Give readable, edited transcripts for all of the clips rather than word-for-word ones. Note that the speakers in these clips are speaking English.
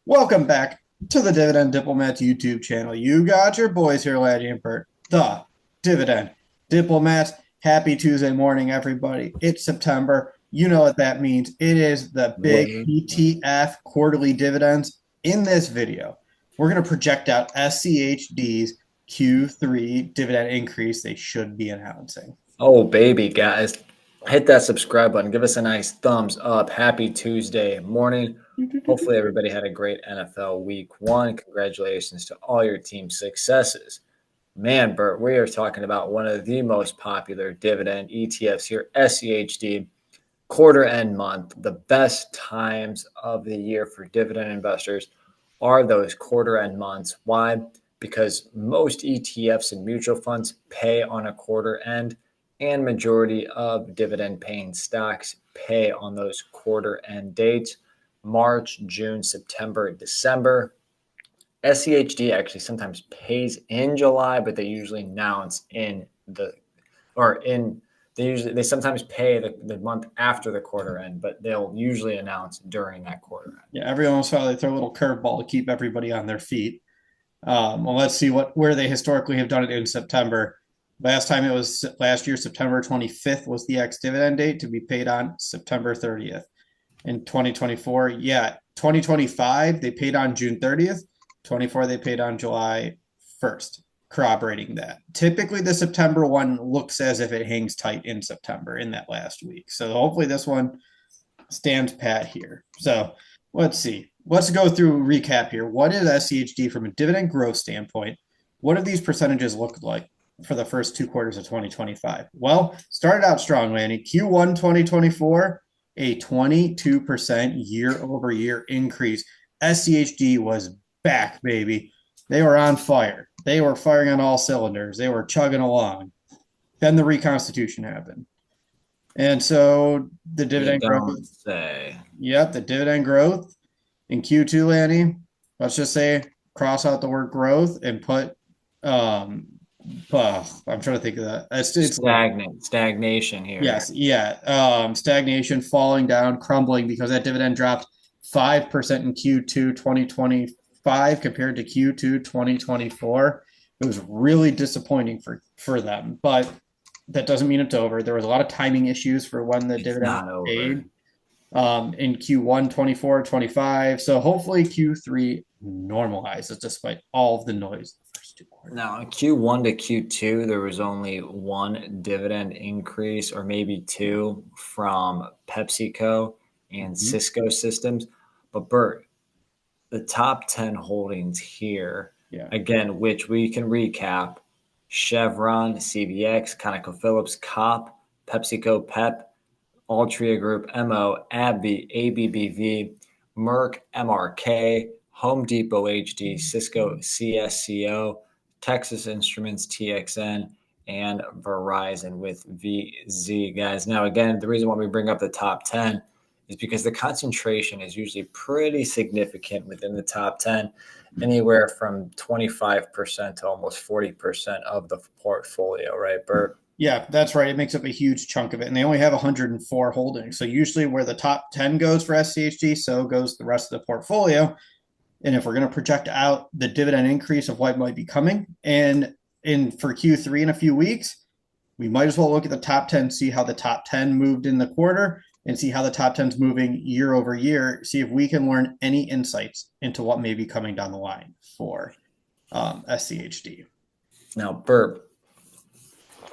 Welcome back to the Dividend Diplomats YouTube channel. You got your boys here, Laddie and Bert, the Dividend Diplomats. Happy Tuesday morning, everybody. It's September. You know what that means. It is the big Wait. ETF quarterly dividends. In this video, we're going to project out SCHD's Q3 dividend increase they should be announcing. Oh, baby, guys. Hit that subscribe button. Give us a nice thumbs up. Happy Tuesday morning. Hopefully, everybody had a great NFL week one. Congratulations to all your team successes. Man, Bert, we are talking about one of the most popular dividend ETFs here, SCHD, quarter end month. The best times of the year for dividend investors are those quarter end months. Why? Because most ETFs and mutual funds pay on a quarter end, and majority of dividend paying stocks pay on those quarter end dates: March, June, September, December. SCHD actually sometimes pays in July, but they usually announce in the or in they sometimes pay the month after the quarter end, but they'll usually announce during that quarter end. Yeah, every once in a while they throw a little curveball to keep everybody on their feet. Well, let's see where they historically have done it in September. Last time it was last year, September 25th was the ex dividend date to be paid on September 30th. In 2024, yeah, 2025 they paid on June 30th. 24 they paid on July 1st, corroborating that. Typically, the September one looks as if it hangs tight in September in that last week. So hopefully this one stands pat here. So let's see. Let's go through recap here. What is SCHD from a dividend growth standpoint? What have these percentages looked like for the first two quarters of 2025? Well, started out strong, Lanny. Q1 2024, a 22% year over year increase. SCHD was back, baby. They were on fire. They were firing on all cylinders. They were chugging along. Then the reconstitution happened. And so the You dividend growth, don't say. yep, the dividend growth in Q2, Lanny, let's just say cross out the word growth and put I'm trying to think of that. It's like Stagnation here. yes, yeah. Stagnation, falling down, crumbling because that dividend dropped 5% in Q2 2025 compared to Q2 2024. It was really disappointing for them, but that doesn't mean it's over. There was a lot of timing issues for when the It's dividend not was over. paid in Q1 24, 25. So hopefully Q3 normalizes despite all of the noise the first two quarters. Now, in Q1 to Q2, there was only one dividend increase, or maybe two, from PepsiCo and Mhm. Cisco Systems. But Bert, the top 10 holdings here, Yeah. again, which we can recap: Chevron, CVX, ConocoPhillips, COP, PepsiCo, PEP, Altria Group, MO, AbbVie, ABBV, Merck, MRK, Home Depot, HD, Cisco, CSCO, Texas Instruments, TXN, and Verizon with VZ, guys. Now, again, the reason why we bring up the top 10 is because the concentration is usually pretty significant within the top 10, anywhere from 25% to almost 40% of the portfolio, right, Bert? Yeah, that's right. It makes up a huge chunk of it. And they only have 104 holdings. So usually where the top 10 goes for SCHD, so goes the rest of the portfolio. And if we're going to project out the dividend increase of what might be coming and in for Q3 in a few weeks, we might as well look at the top 10, see how the top 10 moved in the quarter and see how the top 10 is moving year over year, see if we can learn any insights into what may be coming down the line for SCHD. Now, Bert,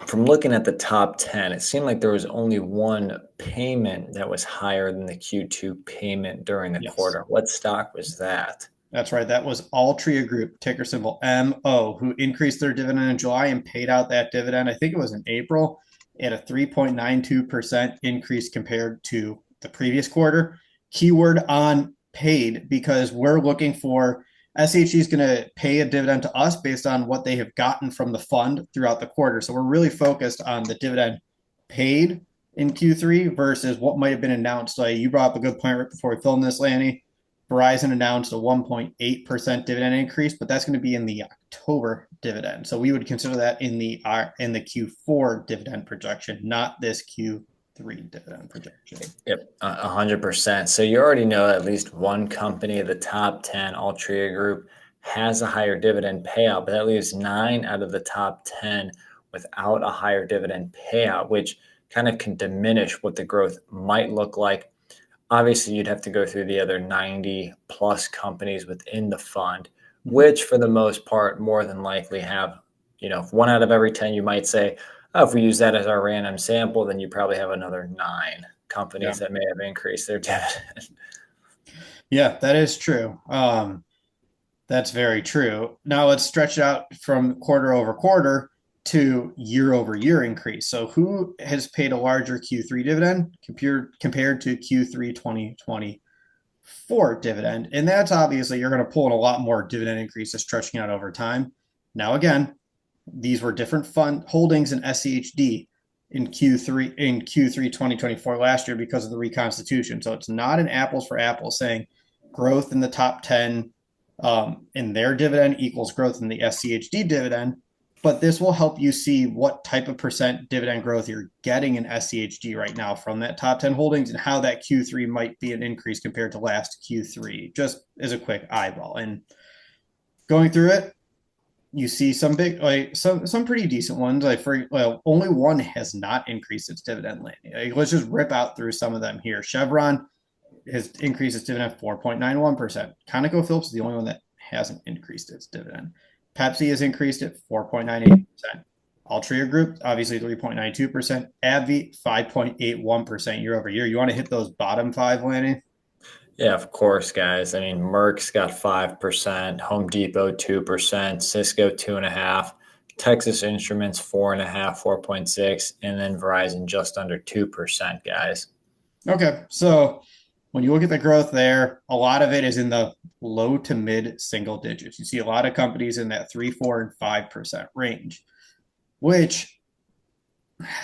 from looking at the top 10, it seemed like there was only one payment that was higher than the Q2 payment during the Yes. quarter. What stock was that? That's right. That was Altria Group, ticker symbol MO, who increased their dividend in July and paid out that dividend. I think it was in April at a 3.92% increase compared to the previous quarter. Keyword on paid because we're looking for SHE is going to pay a dividend to us based on what they have gotten from the fund throughout the quarter. So we're really focused on the dividend paid in Q3 versus what might have been announced. Like you brought up a good point right before we filmed this, Lanny. Verizon announced a 1.8% dividend increase, but that's going to be in the October dividend. So we would consider that in the Q4 dividend projection, not this Q3 dividend projection. Yep, 100%. So you already know at least one company, the top 10 Altria Group, has a higher dividend payout, but that leaves 9 out of the top 10 without a higher dividend payout, which kind of can diminish what the growth might look like. Obviously, you'd have to go through the other 90 plus companies within the fund, which for the most part, more than likely have, if 1 out of every 10, you might say, oh, if we use that as our random sample, then you probably have another 9 companies that may have increased their dividend. Yeah, that is true. That's very true. Now let's stretch it out from quarter over quarter to year over year increase. So who has paid a larger Q3 dividend compared to Q3 2024 dividend? And that's obviously you're going to pull in a lot more dividend increases stretching out over time. Now again, these were different fund holdings in SCHD in Q3 2024 last year because of the reconstitution. So it's not an apples for apples saying growth in the top 10 in their dividend equals growth in the SCHD dividend. But this will help you see what type of percent dividend growth you're getting in SCHD right now from that top 10 holdings and how that Q3 might be an increase compared to last Q3, just as a quick eyeball. And going through it, you see some big, like some pretty decent ones. Only one has not increased its dividend lately. Let's just rip out through some of them here. Chevron has increased its dividend 4.91%. ConocoPhillips is the only one that hasn't increased its dividend. Pepsi has increased it 4.98%. Altria Group, obviously 3.92%. AbbVie, 5.81% year over year. You want to hit those bottom 5, Lanny? Yeah, of course, guys. I mean, Merck's got 5%, Home Depot 2%, Cisco 2.5%, Texas Instruments 4.5%, 4.6%, and then Verizon just under 2%, guys. Okay, so when you look at the growth there, a lot of it is in the low to mid single digits. You see a lot of companies in that 3, 4, and 5% range, which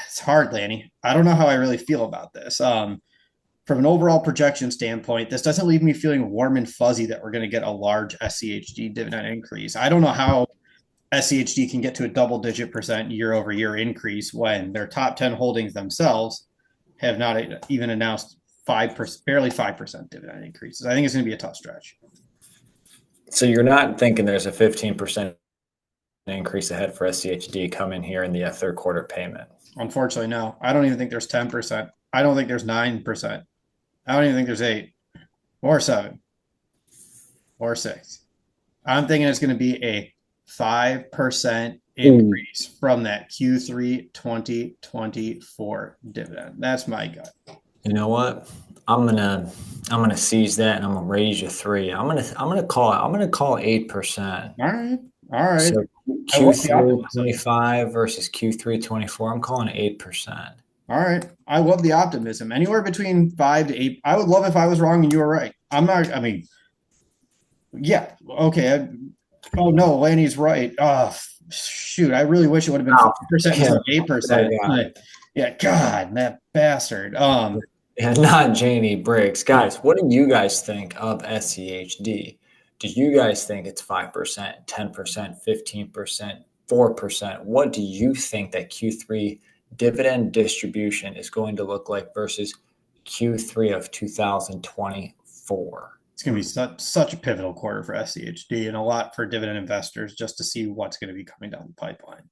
it's hard, Lanny. I don't know how I really feel about this. From an overall projection standpoint, this doesn't leave me feeling warm and fuzzy that we're going to get a large SCHD dividend increase. I don't know how SCHD can get to a double-digit percent year over year increase when their top 10 holdings themselves have not even announced 5%, barely 5% dividend increases. I think it's going to be a tough stretch. So you're not thinking there's a 15% increase ahead for SCHD coming here in the third quarter payment? Unfortunately, no. I don't even think there's 10%. I don't think there's 9%. I don't even think there's 8 or 7 or 6. I'm thinking it's going to be a 5% increase from that Q3 2024 dividend. That's my gut. You know what? I'm gonna seize that and I'm gonna raise you 3. I'm gonna call 8%. All right. All right. So Q3 25 versus Q3 24. I'm calling 8%. All right. I love the optimism. Anywhere between 5 to 8. I would love if I was wrong and you were right. Yeah. Okay. Oh no, Laney's right. Oh shoot. I really wish it would have been 5% instead of 8%. Yeah, God, that bastard. Yeah, not Janie Briggs. Guys, what do you guys think of SCHD? Do you guys think it's 5%, 10%, 15%, 4%? What do you think that Q3 dividend distribution is going to look like versus Q3 of 2024? It's going to be such a pivotal quarter for SCHD and a lot for dividend investors just to see what's going to be coming down the pipeline.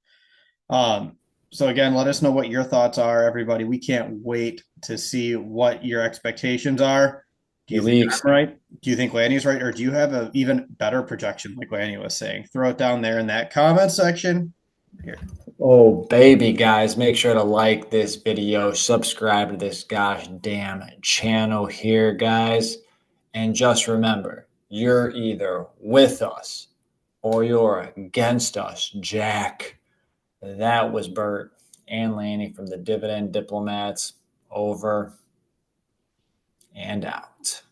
So again, let us know what your thoughts are, everybody. We can't wait to see what your expectations are. Do you think I'm right? Do you think Lanny's right? Or do you have an even better projection like Lanny was saying? Throw it down there in that comment section. Here. Oh, baby, guys, make sure to like this video, subscribe to this gosh damn channel here, guys. And just remember, you're either with us or you're against us, Jack. That was Bert and Lanny from the Dividend Diplomats. Over and out.